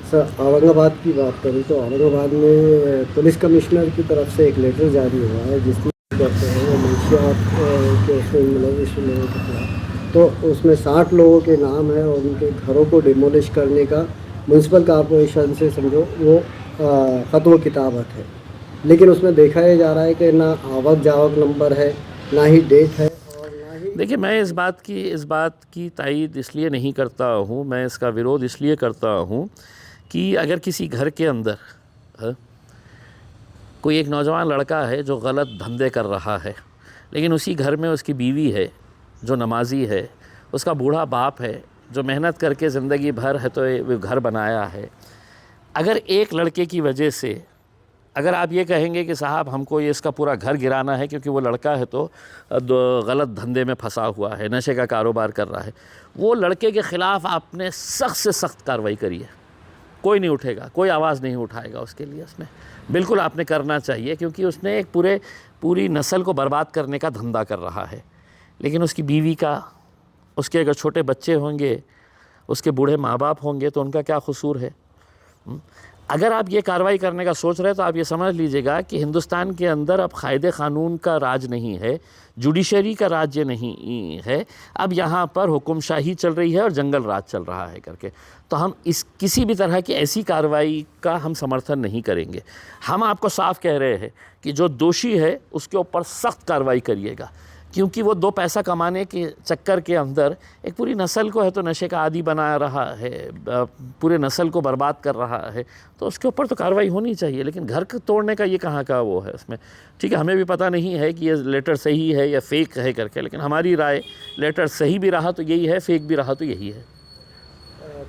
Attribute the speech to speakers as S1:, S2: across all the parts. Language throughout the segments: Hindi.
S1: सर, औरंगाबाद की बात करूँ तो औरंगाबाद में पुलिस कमिश्नर की तरफ से एक लेटर जारी हुआ है जिसमें कहते हैं वो मंशियात के उसमें मुलविस लोगों के खिलाफ। तो उसमें 60 लोगों के नाम है और उनके घरों को डिमोलिश करने का म्यूनसिपल कॉरपोरेशन से समझो वो ख़त्म किताबत है। लेकिन उसमें देखा ये जा रहा है कि ना आवक जावक नंबर है, ना ही डेट है और ना ही।
S2: देखिए, मैं इस बात की तायीद इसलिए नहीं करता हूँ, मैं इसका विरोध इसलिए करता हूँ कि अगर किसी घर के अंदर हाँ, कोई एक नौजवान लड़का है जो गलत धंधे कर रहा है, लेकिन उसी घर में उसकी बीवी है जो नमाजी है, उसका बूढ़ा बाप है जो मेहनत करके ज़िंदगी भर है तो ये घर बनाया है। अगर एक लड़के की वजह से अगर आप ये कहेंगे कि साहब हमको ये इसका पूरा घर गिराना है क्योंकि वो लड़का है तो गलत धंधे में फंसा हुआ है, नशे का कारोबार कर रहा है, वो लड़के के ख़िलाफ़ आपने सख्त से सख्त कार्रवाई करी है। कोई नहीं उठेगा, कोई आवाज़ नहीं उठाएगा उसके लिए। उसमें बिल्कुल आपने करना चाहिए क्योंकि उसने एक पूरी नस्ल को बर्बाद करने का धंधा कर रहा है। लेकिन उसकी बीवी का, उसके अगर छोटे बच्चे होंगे, उसके बूढ़े माँ बाप होंगे तो उनका क्या कसूर है? अगर आप ये कार्रवाई करने का सोच रहे हैं तो आप ये समझ लीजिएगा कि हिंदुस्तान के अंदर अब कायदे क़ानून का राज नहीं है, जुडिशरी का राज्य नहीं है, अब यहाँ पर हुक्मशाही चल रही है और जंगल राज चल रहा है करके। तो हम इस किसी भी तरह की ऐसी कार्रवाई का हम समर्थन नहीं करेंगे। हम आपको साफ कह रहे हैं कि जो दोषी है उसके ऊपर सख्त कार्रवाई करिएगा, क्योंकि वो 2 पैसा कमाने के चक्कर के अंदर एक पूरी नस्ल को है तो नशे का आदी बना रहा है, पूरे नस्ल को बर्बाद कर रहा है, तो उसके ऊपर तो कार्रवाई होनी चाहिए। लेकिन घर तोड़ने का ये कहाँ का वो है उसमें? ठीक है, हमें भी पता नहीं है कि ये लेटर सही है या फेक है करके, लेकिन हमारी राय लेटर सही भी रहा तो यही है, फेक भी रहा तो यही है।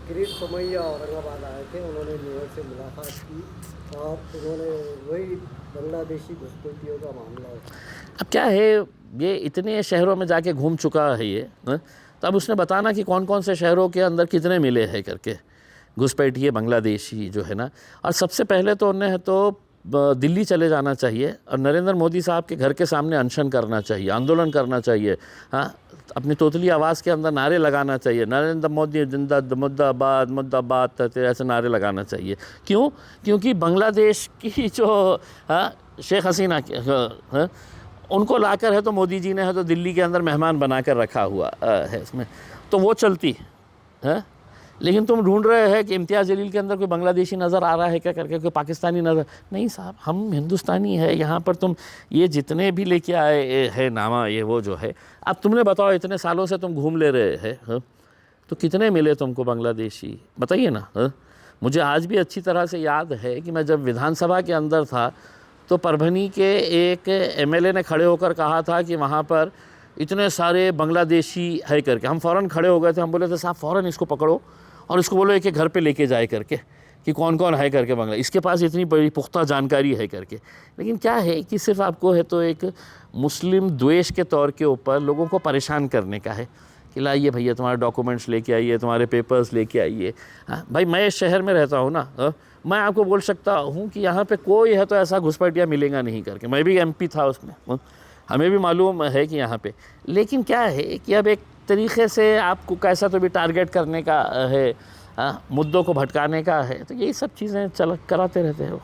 S1: किरीट सोमैया औरंगाबाद आए थे, उन्होंने मेयर से मुलाकात की और उन्होंने वही बांग्लादेशी घुसपैठियों का मामला उठाया।
S2: अब क्या है, ये इतने शहरों में जाके घूम चुका है ये, तो अब उसने बताना कि कौन कौन से शहरों के अंदर कितने मिले हैं करके घुसपैठिए बांग्लादेशी जो है ना। और सबसे पहले तो उन्हें तो दिल्ली चले जाना चाहिए और नरेंद्र मोदी साहब के घर के सामने अनशन करना चाहिए, आंदोलन करना चाहिए। हाँ, अपनी तोतली आवाज़ के अंदर नारे लगाना चाहिए, नरेंद्र मोदी जिंदाबाद, मुर्दाबाद मुर्दाबाद, ऐसे नारे लगाना चाहिए। क्यों? क्योंकि बांग्लादेश की जो शेख हसीना उनको लाकर है तो मोदी जी ने है तो दिल्ली के अंदर मेहमान बनाकर रखा हुआ है इसमें, तो वो चलती है। लेकिन तुम ढूंढ रहे हैं कि इम्तियाज़ जलील के अंदर कोई बांग्लादेशी नज़र आ रहा है क्या करके, कोई पाकिस्तानी नज़र नहीं। साहब, हम हिंदुस्तानी है यहाँ पर। तुम ये जितने भी लेके आए है नामा ये वो जो है, अब तुमने बताओ इतने सालों से तुम घूम ले रहे हैं, तो कितने मिले तुमको बांग्लादेशी? बताइए ना। मुझे आज भी अच्छी तरह से याद है कि मैं जब विधानसभा के अंदर था तो परभनी के एक एमएलए ने खड़े होकर कहा था कि वहाँ पर इतने सारे बांग्लादेशी है करके। हम फ़ौरन खड़े हो गए थे, हम बोले थे साहब फ़ौरन इसको पकड़ो और इसको बोलो एक घर पे लेके जाए करके कि कौन कौन है करके बांग्ला, इसके पास इतनी बड़ी पुख्ता जानकारी है करके। लेकिन क्या है कि सिर्फ आपको है तो एक मुस्लिम द्वेष के तौर के ऊपर लोगों को परेशान करने का है कि लाइए भैया तुम्हारे डॉक्यूमेंट्स लेके आइए, तुम्हारे पेपर्स लेके आइए। हाँ भाई, मैं इस शहर में रहता हूँ ना, मैं आपको बोल सकता हूँ कि यहाँ पे कोई है तो ऐसा घुसपैठिया मिलेगा नहीं करके। मैं भी एमपी था उसमें, हमें भी मालूम है कि यहाँ पे। लेकिन क्या है कि अब एक तरीक़े से आपको कैसा तो भी टारगेट करने का है, मुद्दों को भटकाने का है, तो यही सब चीज़ें कराते रहते हो।